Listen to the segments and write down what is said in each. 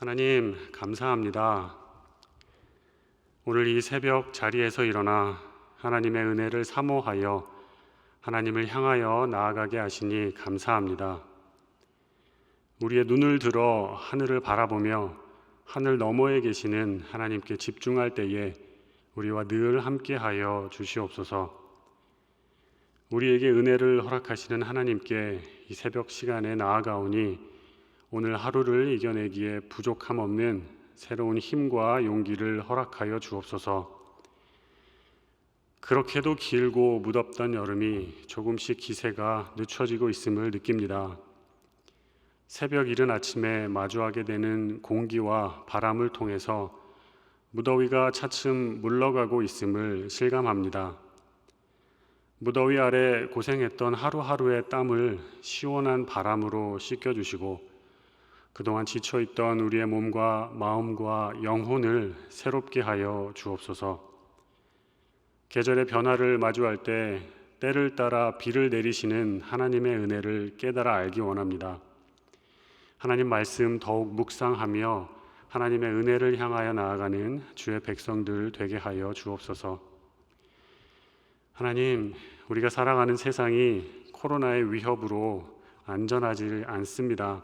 하나님, 감사합니다. 오늘 이 새벽 자리에서 일어나 하나님의 은혜를 사모하여 하나님을 향하여 나아가게 하시니 감사합니다. 우리의 눈을 들어 하늘을 바라보며 하늘 너머에 계시는 하나님께 집중할 때에 우리와 늘 함께하여 주시옵소서. 우리에게 은혜를 허락하시는 하나님께 이 새벽 시간에 나아가오니 오늘 하루를 이겨내기에 부족함 없는 새로운 힘과 용기를 허락하여 주옵소서. 그렇게도 길고 무덥던 여름이 조금씩 기세가 늦춰지고 있음을 느낍니다. 새벽 이른 아침에 마주하게 되는 공기와 바람을 통해서 무더위가 차츰 물러가고 있음을 실감합니다. 무더위 아래 고생했던 하루하루의 땀을 시원한 바람으로 씻겨주시고 그동안 지쳐있던 우리의 몸과 마음과 영혼을 새롭게 하여 주옵소서. 계절의 변화를 마주할 때 때를 따라 비를 내리시는 하나님의 은혜를 깨달아 알기 원합니다. 하나님 말씀 더욱 묵상하며 하나님의 은혜를 향하여 나아가는 주의 백성들 되게 하여 주옵소서. 하나님, 우리가 살아가는 세상이 코로나의 위협으로 안전하지 않습니다.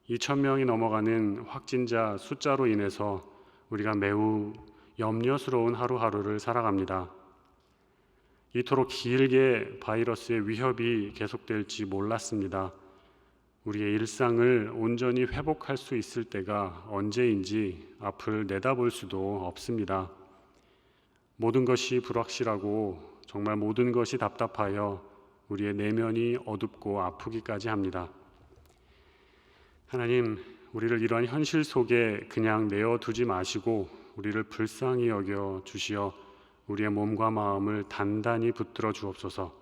2,000명이 넘어가는 확진자 숫자로 인해서 우리가 매우 염려스러운 하루하루를 살아갑니다. 이토록 길게 바이러스의 위협이 계속될지 몰랐습니다. 우리의 일상을 온전히 회복할 수 있을 때가 언제인지 앞을 내다볼 수도 없습니다. 모든 것이 불확실하고 정말 모든 것이 답답하여 우리의 내면이 어둡고 아프기까지 합니다. 하나님, 우리를 이러한 현실 속에 그냥 내어두지 마시고 우리를 불쌍히 여겨 주시어 우리의 몸과 마음을 단단히 붙들어 주옵소서.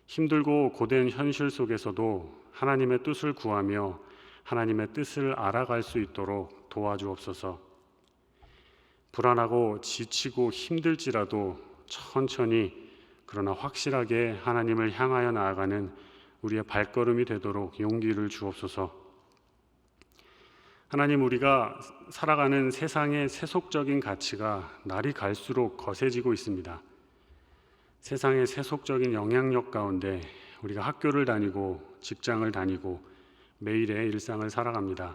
힘들고 고된 현실 속에서도 하나님의 뜻을 구하며 하나님의 뜻을 알아갈 수 있도록 도와주옵소서. 불안하고 지치고 힘들지라도 천천히 그러나 확실하게 하나님을 향하여 나아가는 우리의 발걸음이 되도록 용기를 주옵소서. 하나님, 우리가 살아가는 세상의 세속적인 가치가 날이 갈수록 거세지고 있습니다. 세상의 세속적인 영향력 가운데 우리가 학교를 다니고 직장을 다니고 매일의 일상을 살아갑니다.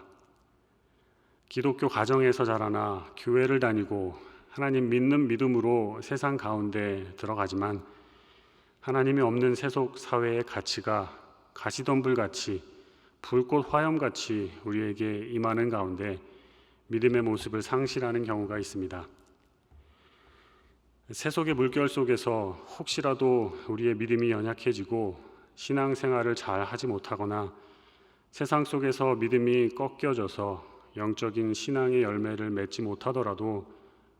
기독교 가정에서 자라나 교회를 다니고 하나님 믿는 믿음으로 세상 가운데 들어가지만 하나님이 없는 세속 사회의 가치가 가시덤불같이 불꽃 화염같이 우리에게 임하는 가운데 믿음의 모습을 상실하는 경우가 있습니다. 세속의 물결 속에서 혹시라도 우리의 믿음이 연약해지고 신앙생활을 잘 하지 못하거나 세상 속에서 믿음이 꺾여져서 영적인 신앙의 열매를 맺지 못하더라도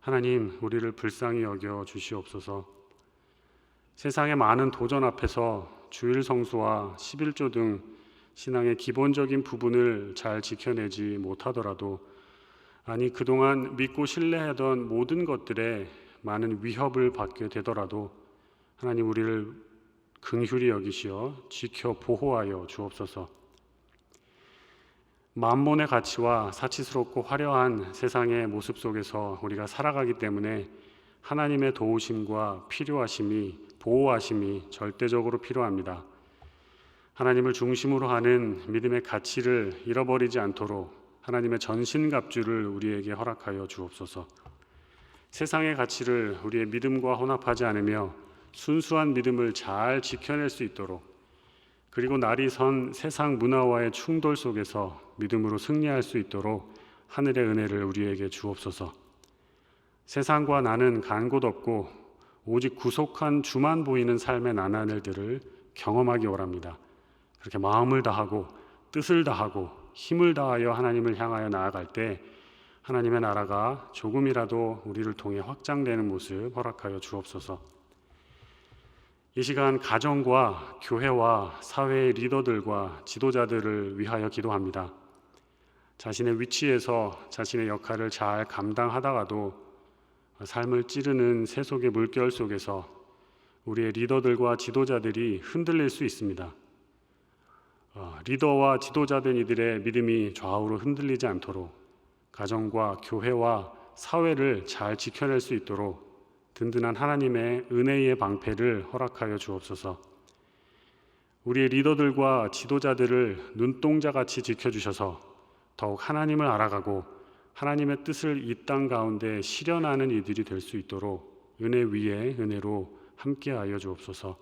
하나님, 우리를 불쌍히 여겨 주시옵소서. 세상의 많은 도전 앞에서 주일 성수와 11조 등 신앙의 기본적인 부분을 잘 지켜내지 못하더라도 그동안 믿고 신뢰하던 모든 것들에 많은 위협을 받게 되더라도 하나님, 우리를 긍휼히 여기시어 지켜 보호하여 주옵소서. 만몬의 가치와 사치스럽고 화려한 세상의 모습 속에서 우리가 살아가기 때문에 하나님의 도우심과 필요하심이, 보호하심이 절대적으로 필요합니다. 하나님을 중심으로 하는 믿음의 가치를 잃어버리지 않도록 하나님의 전신갑주를 우리에게 허락하여 주옵소서. 세상의 가치를 우리의 믿음과 혼합하지 않으며 순수한 믿음을 잘 지켜낼 수 있도록, 그리고 날이 선 세상 문화와의 충돌 속에서 믿음으로 승리할 수 있도록 하늘의 은혜를 우리에게 주옵소서. 세상과 나는 간 곳 없고 오직 구속한 주만 보이는 삶의 나날들을 경험하기 원합니다. 그렇게 마음을 다하고 뜻을 다하고 힘을 다하여 하나님을 향하여 나아갈 때 하나님의 나라가 조금이라도 우리를 통해 확장되는 모습 허락하여 주옵소서. 이 시간 가정과 교회와 사회의 리더들과 지도자들을 위하여 기도합니다. 자신의 위치에서 자신의 역할을 잘 감당하다가도 삶을 찌르는 세속의 물결 속에서 우리의 리더들과 지도자들이 흔들릴 수 있습니다. 리더와 지도자된 이들의 믿음이 좌우로 흔들리지 않도록 가정과 교회와 사회를 잘 지켜낼 수 있도록 든든한 하나님의 은혜의 방패를 허락하여 주옵소서. 우리의 리더들과 지도자들을 눈동자같이 지켜주셔서 더욱 하나님을 알아가고 하나님의 뜻을 이 땅 가운데 실현하는 이들이 될 수 있도록 은혜 위에 은혜로 함께하여 주옵소서.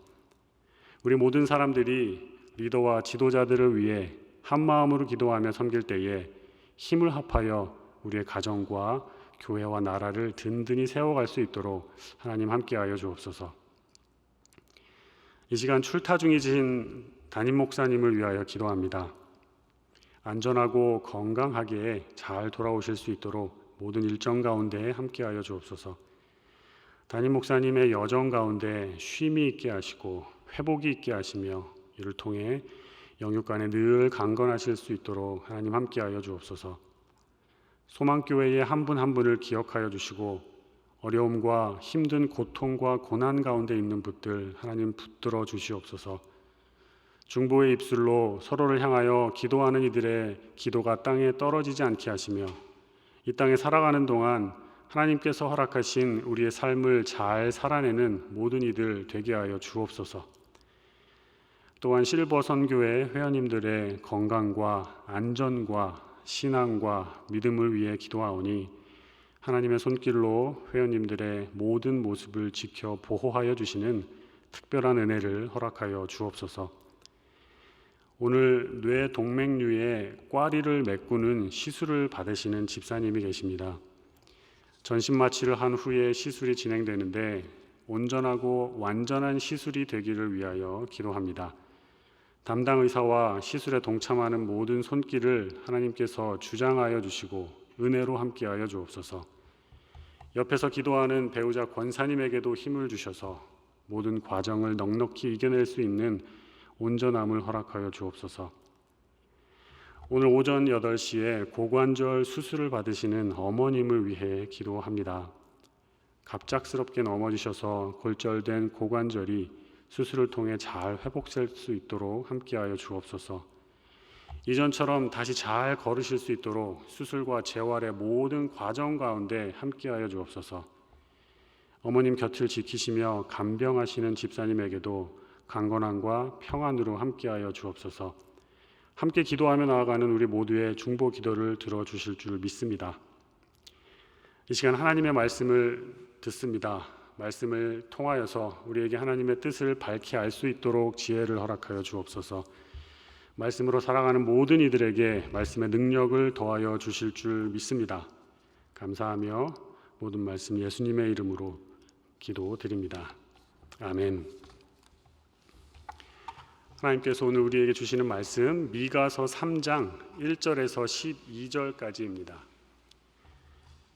우리 모든 사람들이 리더와 지도자들을 위해 한마음으로 기도하며 섬길 때에 힘을 합하여 우리의 가정과 교회와 나라를 든든히 세워갈 수 있도록 하나님 함께하여 주옵소서. 이 시간 출타 중이신 담임 목사님을 위하여 기도합니다. 안전하고 건강하게 잘 돌아오실 수 있도록 모든 일정 가운데 함께하여 주옵소서. 담임 목사님의 여정 가운데 쉼이 있게 하시고 회복이 있게 하시며 이를 통해 영육간에 늘 강건하실 수 있도록 하나님 함께하여 주옵소서. 소망교회의 한 분 한 분을 기억하여 주시고 어려움과 힘든 고통과 고난 가운데 있는 분들 하나님 붙들어 주시옵소서. 중보의 입술로 서로를 향하여 기도하는 이들의 기도가 땅에 떨어지지 않게 하시며 이 땅에 살아가는 동안 하나님께서 허락하신 우리의 삶을 잘 살아내는 모든 이들 되게 하여 주옵소서. 또한 실버 선교회 회원님들의 건강과 안전과 신앙과 믿음을 위해 기도하오니 하나님의 손길로 회원님들의 모든 모습을 지켜 보호하여 주시는 특별한 은혜를 허락하여 주옵소서. 오늘 뇌 동맥류에 꽈리를 메꾸는 시술을 받으시는 집사님이 계십니다. 전신 마취를 한 후에 시술이 진행되는데 온전하고 완전한 시술이 되기를 위하여 기도합니다. 담당 의사와 시술에 동참하는 모든 손길을 하나님께서 주장하여 주시고 은혜로 함께하여 주옵소서. 옆에서 기도하는 배우자 권사님에게도 힘을 주셔서 모든 과정을 넉넉히 이겨낼 수 있는 온전함을 허락하여 주옵소서. 오늘 오전 8시에 고관절 수술을 받으시는 어머님을 위해 기도합니다. 갑작스럽게 넘어지셔서 골절된 고관절이 수술을 통해 잘 회복될 수 있도록 함께하여 주옵소서. 이전처럼 다시 잘 걸으실 수 있도록 수술과 재활의 모든 과정 가운데 함께하여 주옵소서. 어머님 곁을 지키시며 간병하시는 집사님에게도 강건함과 평안으로 함께하여 주옵소서. 함께 기도하며 나아가는 우리 모두의 중보 기도를 들어주실 줄 믿습니다. 이 시간 하나님의 말씀을 듣습니다. 말씀을 통하여서 우리에게 하나님의 뜻을 밝히 알 수 있도록 지혜를 허락하여 주옵소서. 말씀으로 살아가는 모든 이들에게 말씀의 능력을 더하여 주실 줄 믿습니다. 감사하며 모든 말씀 예수님의 이름으로 기도드립니다. 아멘. 하나님께서 오늘 우리에게 주시는 말씀 미가서 3장 1절에서 12절까지입니다.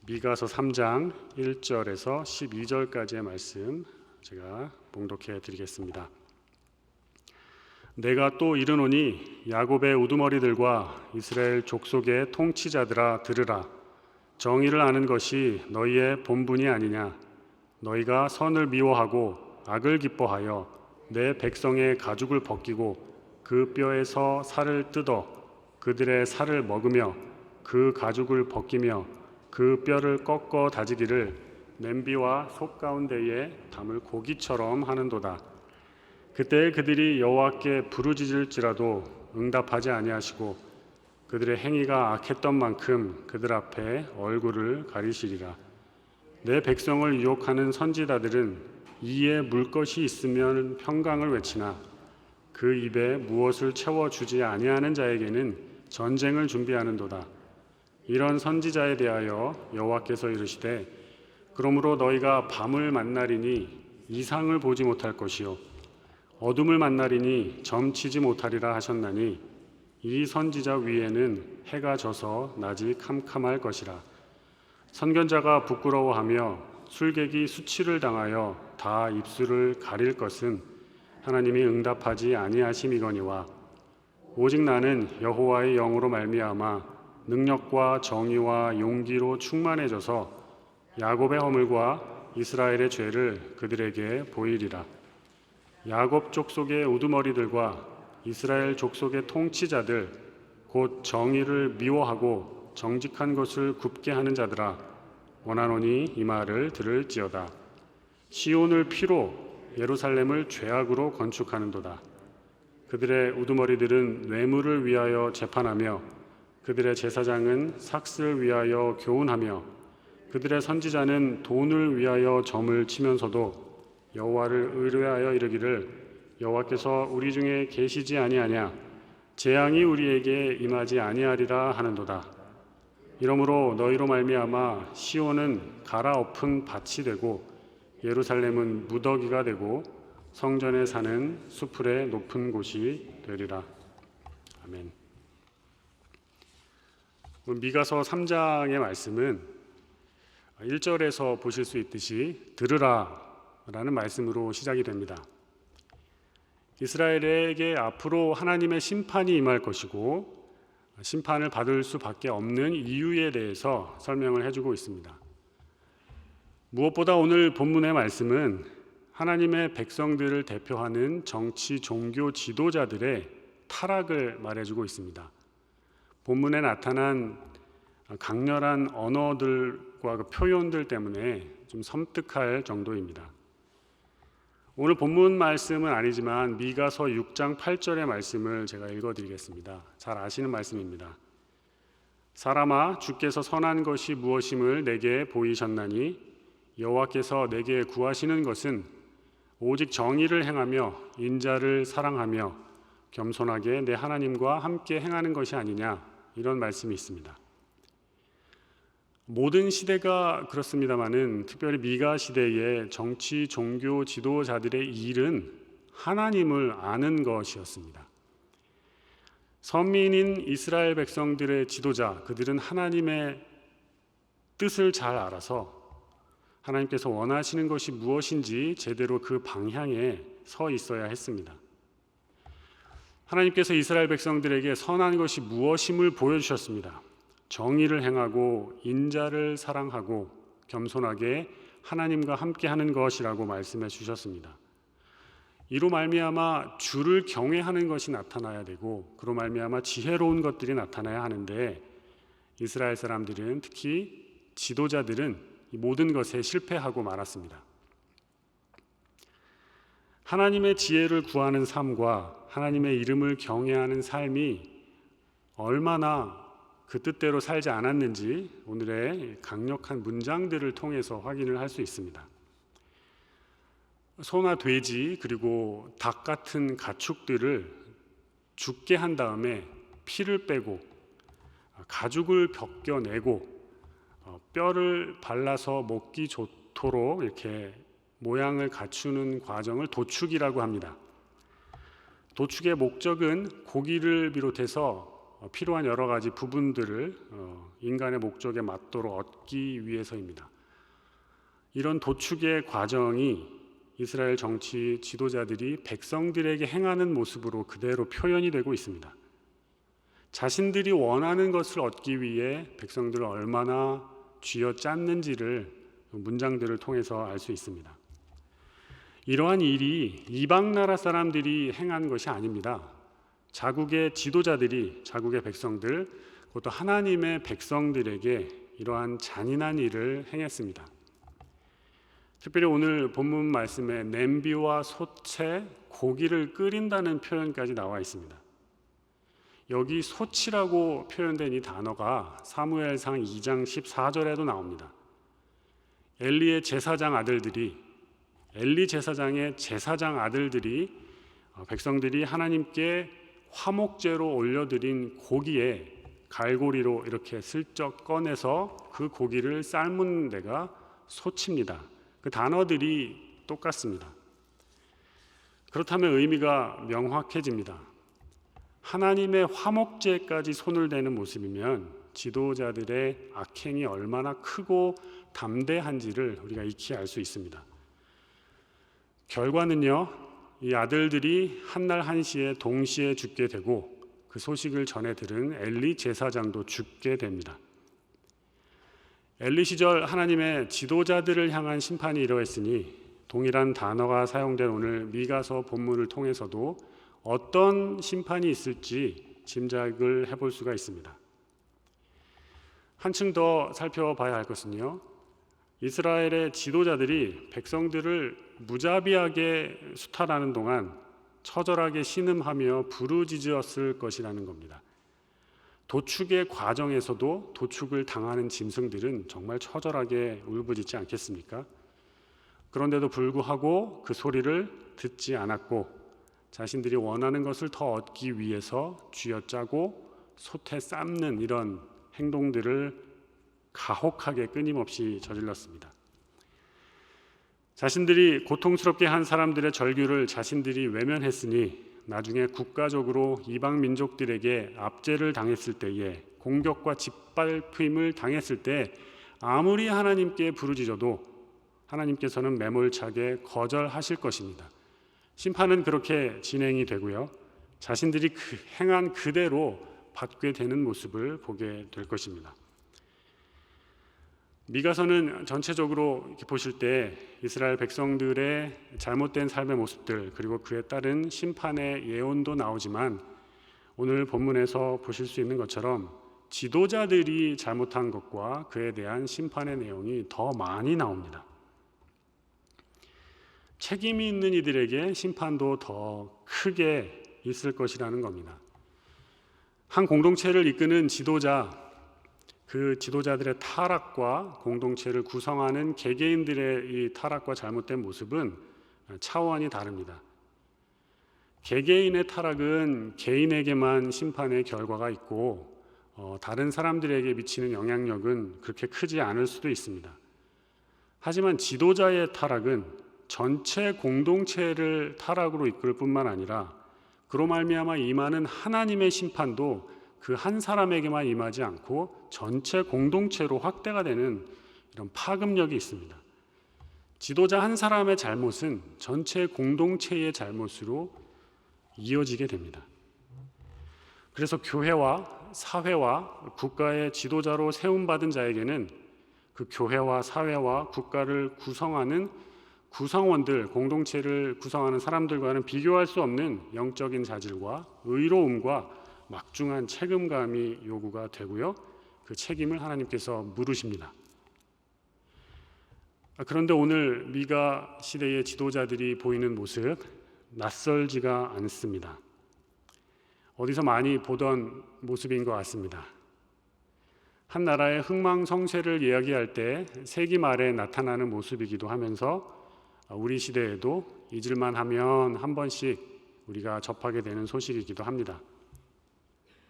미가서 3장 1절에서 12절까지의 말씀 제가 봉독해 드리겠습니다. 내가 또 이르노니 야곱의 우두머리들과 이스라엘 족속의 통치자들아 들으라. 정의를 아는 것이 너희의 본분이 아니냐. 너희가 선을 미워하고 악을 기뻐하여 내 백성의 가죽을 벗기고 그 뼈에서 살을 뜯어 그들의 살을 먹으며 그 가죽을 벗기며 그 뼈를 꺾어 다지기를 냄비와 솥 가운데에 담을 고기처럼 하는도다. 그때 그들이 여호와께 부르짖을지라도 응답하지 아니하시고 그들의 행위가 악했던 만큼 그들 앞에 얼굴을 가리시리라. 내 백성을 유혹하는 선지자들은 이에 물 것이 있으면 평강을 외치나 그 입에 무엇을 채워주지 아니하는 자에게는 전쟁을 준비하는도다. 이런 선지자에 대하여 여호와께서 이르시되 그러므로 너희가 밤을 만나리니 이상을 보지 못할 것이요 어둠을 만나리니 점치지 못하리라 하셨나니 이 선지자 위에는 해가 져서 낮이 캄캄할 것이라. 선견자가 부끄러워하며 술객이 수치를 당하여 다 입술을 가릴 것은 하나님이 응답하지 아니하심이거니와 오직 나는 여호와의 영으로 말미암아 능력과 정의와 용기로 충만해져서 야곱의 허물과 이스라엘의 죄를 그들에게 보이리라. 야곱 족속의 우두머리들과 이스라엘 족속의 통치자들 곧 정의를 미워하고 정직한 것을 굽게 하는 자들아 원하노니 이 말을 들을지어다. 시온을 피로 예루살렘을 죄악으로 건축하는도다. 그들의 우두머리들은 뇌물을 위하여 재판하며 그들의 제사장은 삭슬을 위하여 교훈하며 그들의 선지자는 돈을 위하여 점을 치면서도 여호와를 의뢰하여 이르기를 여호와께서 우리 중에 계시지 아니하냐 재앙이 우리에게 임하지 아니하리라 하는도다. 이러므로 너희로 말미암아 시온은 갈아엎은 밭이 되고 예루살렘은 무더기가 되고 성전에 사는 수풀의 높은 곳이 되리라. 아멘. 미가서 3장의 말씀은 1절에서 보실 수 있듯이 들으라 라는 말씀으로 시작이 됩니다. 이스라엘에게 앞으로 하나님의 심판이 임할 것이고 심판을 받을 수밖에 없는 이유에 대해서 설명을 해주고 있습니다. 무엇보다 오늘 본문의 말씀은 하나님의 백성들을 대표하는 정치, 종교 지도자들의 타락을 말해주고 있습니다. 본문에 나타난 강렬한 언어들과 그 표현들 때문에 좀 섬뜩할 정도입니다. 오늘 본문 말씀은 아니지만 미가서 6장 8절의 말씀을 제가 읽어드리겠습니다. 잘 아시는 말씀입니다. 사람아 주께서 선한 것이 무엇임을 내게 보이셨나니 여호와께서 내게 구하시는 것은 오직 정의를 행하며 인자를 사랑하며 겸손하게 내 하나님과 함께 행하는 것이 아니냐, 이런 말씀이 있습니다. 모든 시대가 그렇습니다마는 특별히 미가 시대의 정치, 종교 지도자들의 일은 하나님을 아는 것이었습니다. 선민인 이스라엘 백성들의 지도자, 그들은 하나님의 뜻을 잘 알아서 하나님께서 원하시는 것이 무엇인지 제대로 그 방향에 서 있어야 했습니다. 하나님께서 이스라엘 백성들에게 선한 것이 무엇임을 보여주셨습니다. 정의를 행하고 인자를 사랑하고 겸손하게 하나님과 함께하는 것이라고 말씀해 주셨습니다. 이로 말미암아 주를 경외하는 것이 나타나야 되고 그로 말미암아 지혜로운 것들이 나타나야 하는데 이스라엘 사람들은, 특히 지도자들은 이 모든 것에 실패하고 말았습니다. 하나님의 지혜를 구하는 삶과 하나님의 이름을 경외하는 삶이 얼마나 그 뜻대로 살지 않았는지 오늘의 강력한 문장들을 통해서 확인을 할 수 있습니다. 소나 돼지 그리고 닭 같은 가축들을 죽게 한 다음에 피를 빼고 가죽을 벗겨내고 뼈를 발라서 먹기 좋도록 이렇게 모양을 갖추는 과정을 도축이라고 합니다. 도축의 목적은 고기를 비롯해서 필요한 여러 가지 부분들을 인간의 목적에 맞도록 얻기 위해서입니다. 이런 도축의 과정이 이스라엘 정치 지도자들이 백성들에게 행하는 모습으로 그대로 표현이 되고 있습니다. 자신들이 원하는 것을 얻기 위해 백성들을 얼마나 쥐어짰는지를 문장들을 통해서 알 수 있습니다. 이러한 일이 이방 나라 사람들이 행한 것이 아닙니다. 자국의 지도자들이, 자국의 백성들, 그것도 하나님의 백성들에게 이러한 잔인한 일을 행했습니다. 특별히 오늘 본문 말씀에 냄비와 솥에 고기를 끓인다는 표현까지 나와 있습니다. 여기 솥이라고 표현된 이 단어가 사무엘상 2장 14절에도 나옵니다. 엘리의 제사장 아들들이, 엘리 제사장의 제사장 아들들이 백성들이 하나님께 화목제로 올려드린 고기에 갈고리로 이렇게 슬쩍 꺼내서 그 고기를 삶은 데가 솥입니다. 그 단어들이 똑같습니다. 그렇다면 의미가 명확해집니다. 하나님의 화목제까지 손을 대는 모습이면 지도자들의 악행이 얼마나 크고 담대한지를 우리가 익히 알 수 있습니다. 결과는요, 이 아들들이 한날 한시에 동시에 죽게 되고 그 소식을 전해 들은 엘리 제사장도 죽게 됩니다. 엘리 시절 하나님의 지도자들을 향한 심판이 이러했으니 동일한 단어가 사용된 오늘 미가서 본문을 통해서도 어떤 심판이 있을지 짐작을 해볼 수가 있습니다. 한층 더 살펴봐야 할 것은요, 이스라엘의 지도자들이 백성들을 무자비하게 수탈하는 동안 처절하게 신음하며 부르짖었을 것이라는 겁니다. 도축의 과정에서도 도축을 당하는 짐승들은 정말 처절하게 울부짖지 않겠습니까? 그런데도 불구하고 그 소리를 듣지 않았고 자신들이 원하는 것을 더 얻기 위해서 쥐어짜고 솥에 삶는 이런 행동들을 가혹하게 끊임없이 저질렀습니다. 자신들이 고통스럽게 한 사람들의 절규를 자신들이 외면했으니 나중에 국가적으로 이방 민족들에게 압제를 당했을 때에, 공격과 짓밟힘을 당했을 때 아무리 하나님께 부르짖어도 하나님께서는 매몰차게 거절하실 것입니다. 심판은 그렇게 진행이 되고요, 자신들이 행한 그대로 받게 되는 모습을 보게 될 것입니다. 미가서는 전체적으로 이렇게 보실 때 이스라엘 백성들의 잘못된 삶의 모습들, 그리고 그에 따른 심판의 예언도 나오지만 오늘 본문에서 보실 수 있는 것처럼 지도자들이 잘못한 것과 그에 대한 심판의 내용이 더 많이 나옵니다. 책임이 있는 이들에게 심판도 더 크게 있을 것이라는 겁니다. 한 공동체를 이끄는 지도자, 그 지도자들의 타락과 공동체를 구성하는 개개인들의 이 타락과 잘못된 모습은 차원이 다릅니다. 개개인의 타락은 개인에게만 심판의 결과가 있고 다른 사람들에게 미치는 영향력은 그렇게 크지 않을 수도 있습니다. 하지만 지도자의 타락은 전체 공동체를 타락으로 이끌 뿐만 아니라 그로 말미암아 임하는 하나님의 심판도 그 한 사람에게만 임하지 않고 전체 공동체로 확대가 되는 이런 파급력이 있습니다. 지도자 한 사람의 잘못은 전체 공동체의 잘못으로 이어지게 됩니다. 그래서 교회와 사회와 국가의 지도자로 세움받은 자에게는 그 교회와 사회와 국가를 구성하는 구성원들, 공동체를 구성하는 사람들과는 비교할 수 없는 영적인 자질과 의로움과 막중한 책임감이 요구가 되고요, 그 책임을 하나님께서 물으십니다. 그런데 오늘 미가 시대의 지도자들이 보이는 모습, 낯설지가 않습니다. 어디서 많이 보던 모습인 것 같습니다. 한 나라의 흥망성쇠를 이야기할 때 세기 말에 나타나는 모습이기도 하면서 우리 시대에도 잊을만 하면 한 번씩 우리가 접하게 되는 소식이기도 합니다.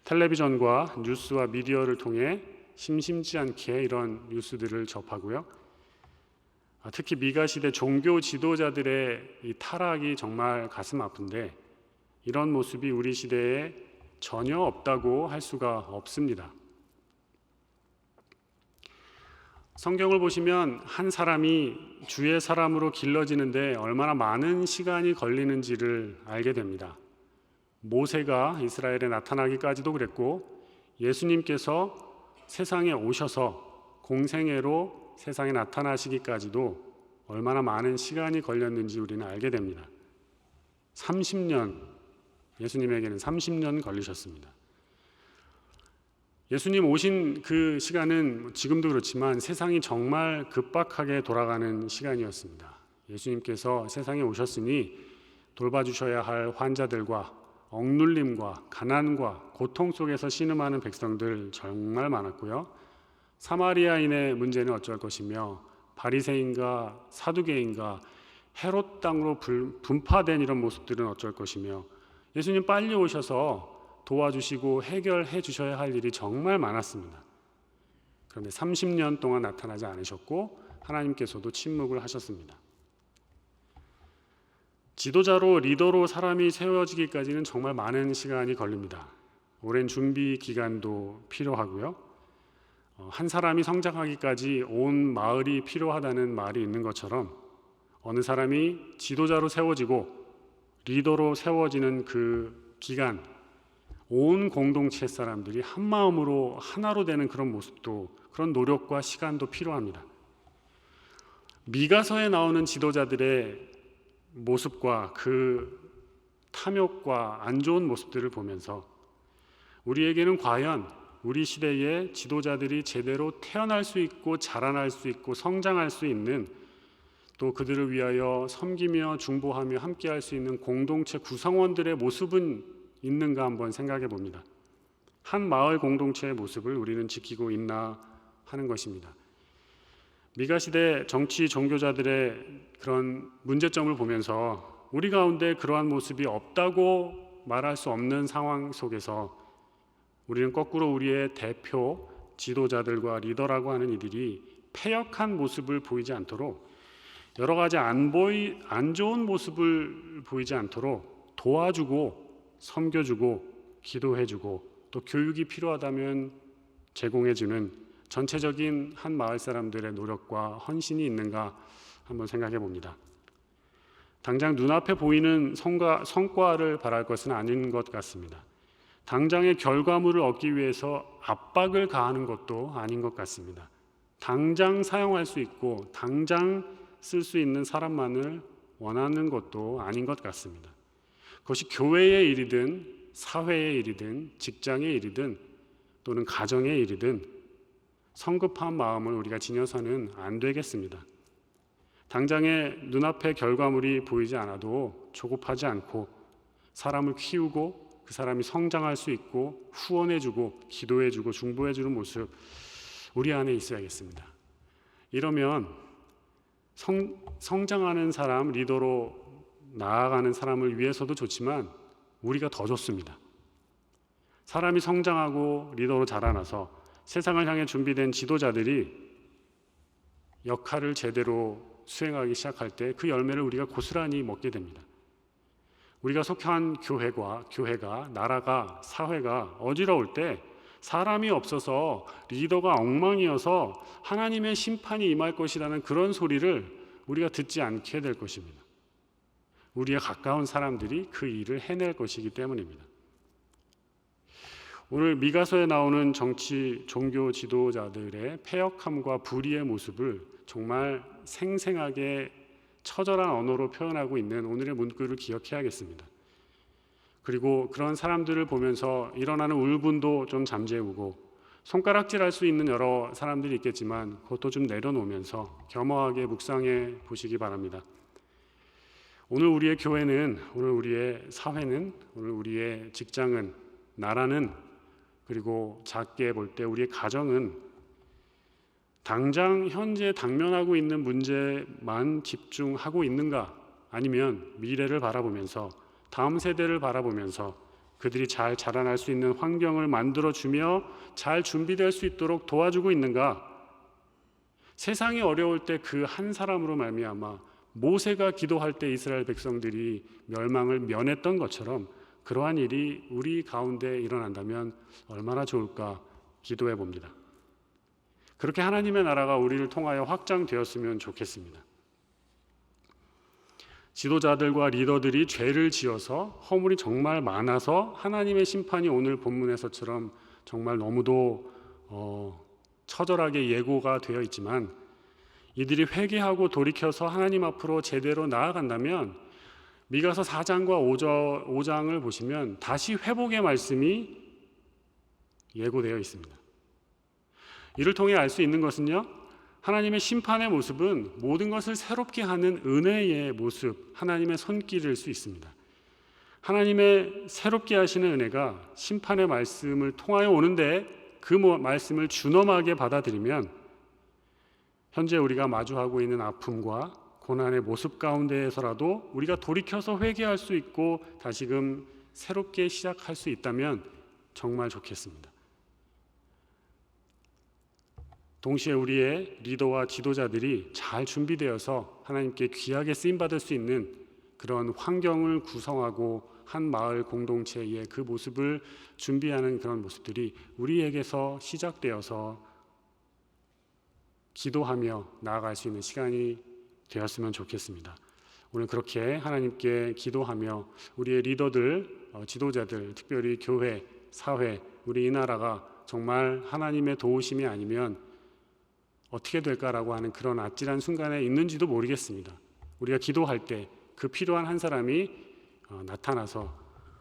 텔레비전과 뉴스와 미디어를 통해 심심치 않게 이런 뉴스들을 접하고요, 특히 미가 시대 종교 지도자들의 이 타락이 정말 가슴 아픈데 이런 모습이 우리 시대에 전혀 없다고 할 수가 없습니다. 성경을 보시면 한 사람이 주의 사람으로 길러지는데 얼마나 많은 시간이 걸리는지를 알게 됩니다. 모세가 이스라엘에 나타나기까지도 그랬고 예수님께서 세상에 오셔서 공생애로 세상에 나타나시기까지도 얼마나 많은 시간이 걸렸는지 우리는 알게 됩니다. 30년, 예수님에게는 30년 걸리셨습니다. 예수님 오신 그 시간은 지금도 그렇지만 세상이 정말 급박하게 돌아가는 시간이었습니다. 예수님께서 세상에 오셨으니 돌봐주셔야 할 환자들과 억눌림과 가난과 고통 속에서 신음하는 백성들 정말 많았고요, 사마리아인의 문제는 어쩔 것이며 바리새인과 사두개인과 헤롯 땅으로 분파된 이런 모습들은 어쩔 것이며 예수님 빨리 오셔서 도와주시고 해결해 주셔야 할 일이 정말 많았습니다. 그런데 30년 동안 나타나지 않으셨고 하나님께서도 침묵을 하셨습니다. 지도자로 리더로 사람이 세워지기까지는 정말 많은 시간이 걸립니다. 오랜 준비 기간도 필요하고요, 한 사람이 성장하기까지 온 마을이 필요하다는 말이 있는 것처럼 어느 사람이 지도자로 세워지고 리더로 세워지는 그 기간, 온 공동체 사람들이 한 마음으로 하나로 되는 그런 모습도, 그런 노력과 시간도 필요합니다. 미가서에 나오는 지도자들의 모습과 그 탐욕과 안 좋은 모습들을 보면서 우리에게는 과연 우리 시대의 지도자들이 제대로 태어날 수 있고 자라날 수 있고 성장할 수 있는, 또 그들을 위하여 섬기며 중보하며 함께할 수 있는 공동체 구성원들의 모습은 있는가 한번 생각해 봅니다. 한 마을 공동체의 모습을 우리는 지키고 있나 하는 것입니다. 미가 시대 정치 종교자들의 그런 문제점을 보면서 우리 가운데 그러한 모습이 없다고 말할 수 없는 상황 속에서 우리는 거꾸로 우리의 대표 지도자들과 리더라고 하는 이들이 패역한 모습을 보이지 않도록, 여러 가지 안 좋은 모습을 보이지 않도록 도와주고 섬겨주고 기도해주고 또 교육이 필요하다면 제공해주는 전체적인 한 마을 사람들의 노력과 헌신이 있는가 한번 생각해 봅니다. 당장 눈앞에 보이는 성과를 바랄 것은 아닌 것 같습니다. 당장의 결과물을 얻기 위해서 압박을 가하는 것도 아닌 것 같습니다. 당장 사용할 수 있고 당장 쓸 수 있는 사람만을 원하는 것도 아닌 것 같습니다. 그것이 교회의 일이든 사회의 일이든 직장의 일이든 또는 가정의 일이든 성급한 마음을 우리가 지녀서는 안 되겠습니다. 당장의 눈앞의 결과물이 보이지 않아도 조급하지 않고 사람을 키우고 그 사람이 성장할 수 있고 후원해주고 기도해주고 중보해주는 모습 우리 안에 있어야겠습니다. 이러면 성장하는 사람, 리더로 나아가는 사람을 위해서도 좋지만 우리가 더 좋습니다. 사람이 성장하고 리더로 자라나서 세상을 향해 준비된 지도자들이 역할을 제대로 수행하기 시작할 때 그 열매를 우리가 고스란히 먹게 됩니다. 우리가 속한 교회가, 나라가, 사회가 어지러울 때 사람이 없어서 리더가 엉망이어서 하나님의 심판이 임할 것이라는 그런 소리를 우리가 듣지 않게 될 것입니다. 우리의 가까운 사람들이 그 일을 해낼 것이기 때문입니다. 오늘 미가서에 나오는 정치, 종교 지도자들의 패역함과 불의의 모습을 정말 생생하게 처절한 언어로 표현하고 있는 오늘의 문구를 기억해야겠습니다. 그리고 그런 사람들을 보면서 일어나는 울분도 좀 잠재우고 손가락질할 수 있는 여러 사람들이 있겠지만 그것도 좀 내려놓으면서 겸허하게 묵상해 보시기 바랍니다. 오늘 우리의 교회는, 오늘 우리의 사회는, 오늘 우리의 직장은, 나라는, 그리고 작게 볼 때 우리의 가정은 당장 현재 당면하고 있는 문제만 집중하고 있는가, 아니면 미래를 바라보면서 다음 세대를 바라보면서 그들이 잘 자라날 수 있는 환경을 만들어주며 잘 준비될 수 있도록 도와주고 있는가? 세상이 어려울 때 그 한 사람으로 말미암아 모세가 기도할 때 이스라엘 백성들이 멸망을 면했던 것처럼 그러한 일이 우리 가운데 일어난다면 얼마나 좋을까 기도해 봅니다. 그렇게 하나님의 나라가 우리를 통하여 확장되었으면 좋겠습니다. 지도자들과 리더들이 죄를 지어서 허물이 정말 많아서 하나님의 심판이 오늘 본문에서처럼 정말 너무도 처절하게 예고가 되어 있지만 이들이 회개하고 돌이켜서 하나님 앞으로 제대로 나아간다면 미가서 4장과 5장을 보시면 다시 회복의 말씀이 예고되어 있습니다. 이를 통해 알 수 있는 것은요, 하나님의 심판의 모습은 모든 것을 새롭게 하는 은혜의 모습, 하나님의 손길일 수 있습니다. 하나님의 새롭게 하시는 은혜가 심판의 말씀을 통하여 오는데 그 말씀을 준엄하게 받아들이면 현재 우리가 마주하고 있는 아픔과 고난의 모습 가운데에서라도 우리가 돌이켜서 회개할 수 있고 다시금 새롭게 시작할 수 있다면 정말 좋겠습니다. 동시에 우리의 리더와 지도자들이 잘 준비되어서 하나님께 귀하게 쓰임받을 수 있는 그런 환경을 구성하고 한 마을 공동체의 그 모습을 준비하는 그런 모습들이 우리에게서 시작되어서 기도하며 나아갈 수 있는 시간이 되었으면 좋겠습니다. 오늘 그렇게 하나님께 기도하며 우리의 리더들, 지도자들, 특별히 교회, 사회, 우리 이 나라가 정말 하나님의 도우심이 아니면 어떻게 될까라고 하는 그런 아찔한 순간에 있는지도 모르겠습니다. 우리가 기도할 때 그 필요한 한 사람이 나타나서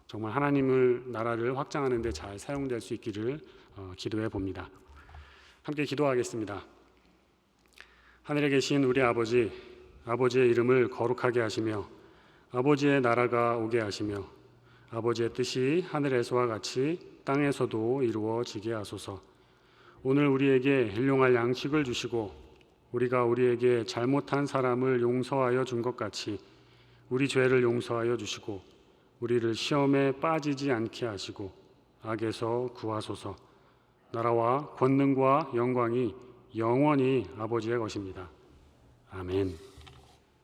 정말 하나님을 나라를 확장하는 데 잘 사용될 수 있기를 기도해 봅니다. 함께 기도하겠습니다. 하늘에 계신 우리 아버지, 아버지의 이름을 거룩하게 하시며 아버지의 나라가 오게 하시며 아버지의 뜻이 하늘에서와 같이 땅에서도 이루어지게 하소서. 오늘 우리에게 일용할 양식을 주시고 우리가 우리에게 잘못한 사람을 용서하여 준 것 같이 우리 죄를 용서하여 주시고 우리를 시험에 빠지지 않게 하시고 악에서 구하소서. 나라와 권능과 영광이 영원히 아버지의 것입니다. 아멘.